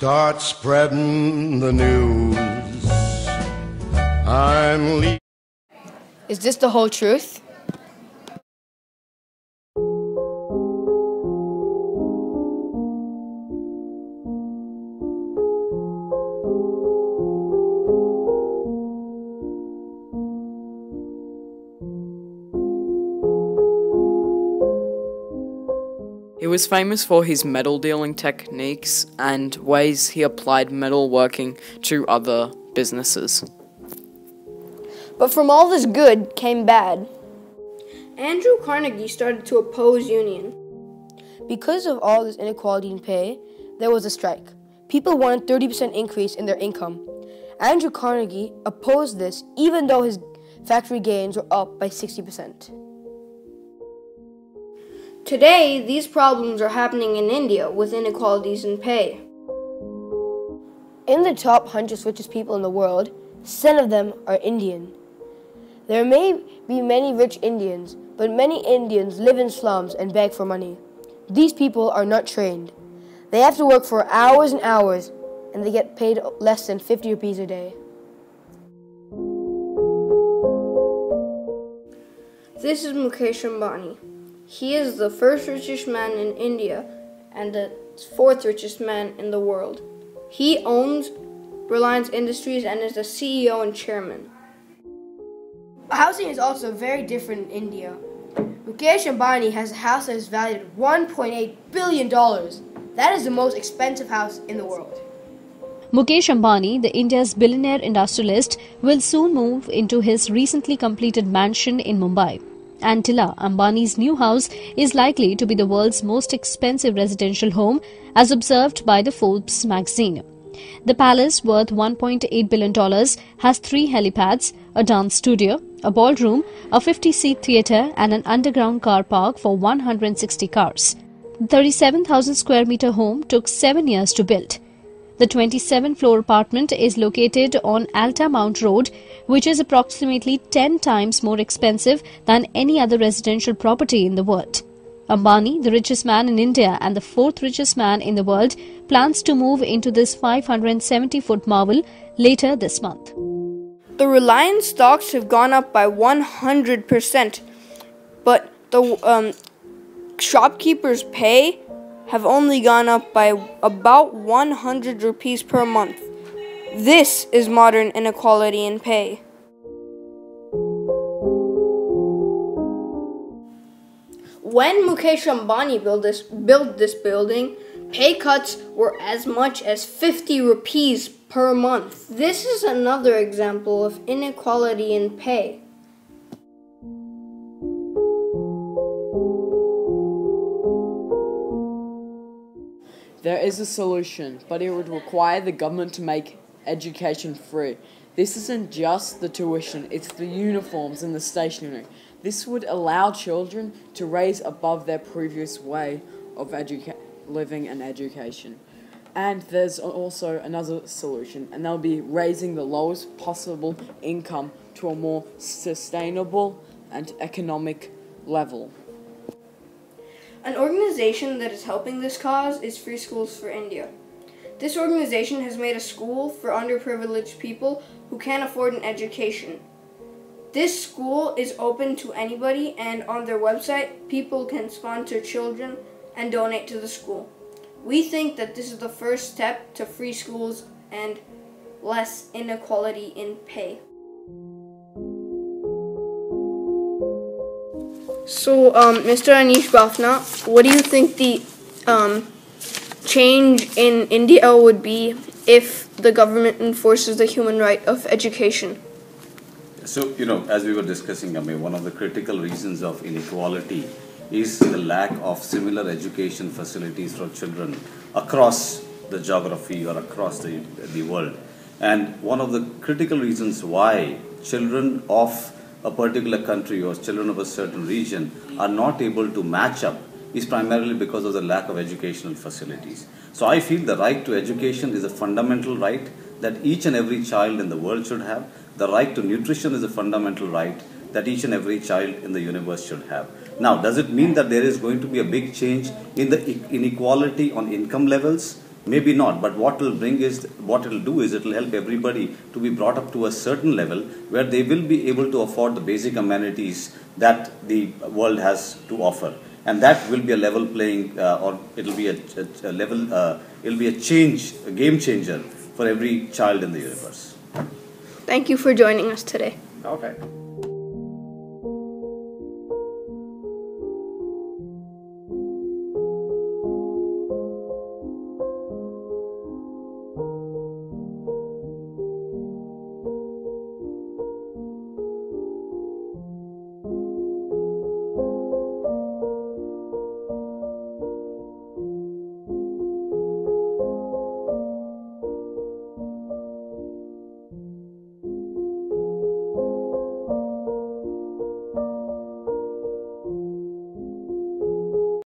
Start spreading the news. Is this the whole truth? He was famous for his metal dealing techniques and ways he applied metalworking to other businesses. But from all this good came bad. Andrew Carnegie started to oppose union. Because of all this inequality in pay, there was a strike. People wanted 30% increase in their income. Andrew Carnegie opposed this even though his factory gains were up by 60%. Today, these problems are happening in India with inequalities in pay. In the top 100 richest people in the world, 7 of them are Indian. There may be many rich Indians, but many Indians live in slums and beg for money. These people are not trained. They have to work for hours and hours, and they get paid less than 50 rupees a day. This is Mukesh Ambani. He is the 1st richest man in India and the 4th richest man in the world. He owns Reliance Industries and is the CEO and chairman. Housing is also very different in India. Mukesh Ambani has a house that is valued at $1.8 billion. That is the most expensive house in the world. Mukesh Ambani, the India's billionaire industrialist, will soon move into his recently completed mansion in Mumbai. Antilla, Ambani's new house, is likely to be the world's most expensive residential home, as observed by the Forbes magazine. The palace, worth $1.8 billion, has 3 helipads, a dance studio, a ballroom, a 50-seat theatre and an underground car park for 160 cars. The 37,000 square metre home took 7 years to build. The 27-floor apartment is located on Altamount Road, which is approximately 10 times more expensive than any other residential property in the world. Ambani, the richest man in India and the 4th richest man in the world, plans to move into this 570-foot marvel later this month. The Reliance stocks have gone up by 100%, but the shopkeepers' pay have only gone up by about 100 rupees per month. This is modern inequality in pay. When Mukesh Ambani built this building, pay cuts were as much as 50 rupees per month. This is another example of inequality in pay. There is a solution, but it would require the government to make education free. This isn't just the tuition, it's the uniforms and the stationery. This would allow children to raise above their previous way of living and education. And there's also another solution, and that'll be raising the lowest possible income to a more sustainable and economic level. An organization that is helping this cause is Free Schools for India. This organization has made a school for underprivileged people who can't afford an education. This school is open to anybody, and on their website, people can sponsor children and donate to the school. We think that this is the first step to free schools and less inequality in pay. So, Mr. Anish Bafna, what do you think the change in India would be if the government enforces the human right of education? So, as we were discussing, one of the critical reasons of inequality is the lack of similar education facilities for children across the geography or across the world. And one of the critical reasons why children of a particular country or children of a certain region are not able to match up is primarily because of the lack of educational facilities. So I feel the right to education is a fundamental right that each and every child in the world should have. The right to nutrition is a fundamental right that each and every child in the universe should have. Now, does it mean that there is going to be a big change in the inequality on income levels? Maybe not, but what it'll do is it'll help everybody to be brought up to a certain level where they will be able to afford the basic amenities that the world has to offer, and that will be a level playing, or it'll be a level, it'll be a game changer for every child in the universe. Thank you for joining us today. Okay.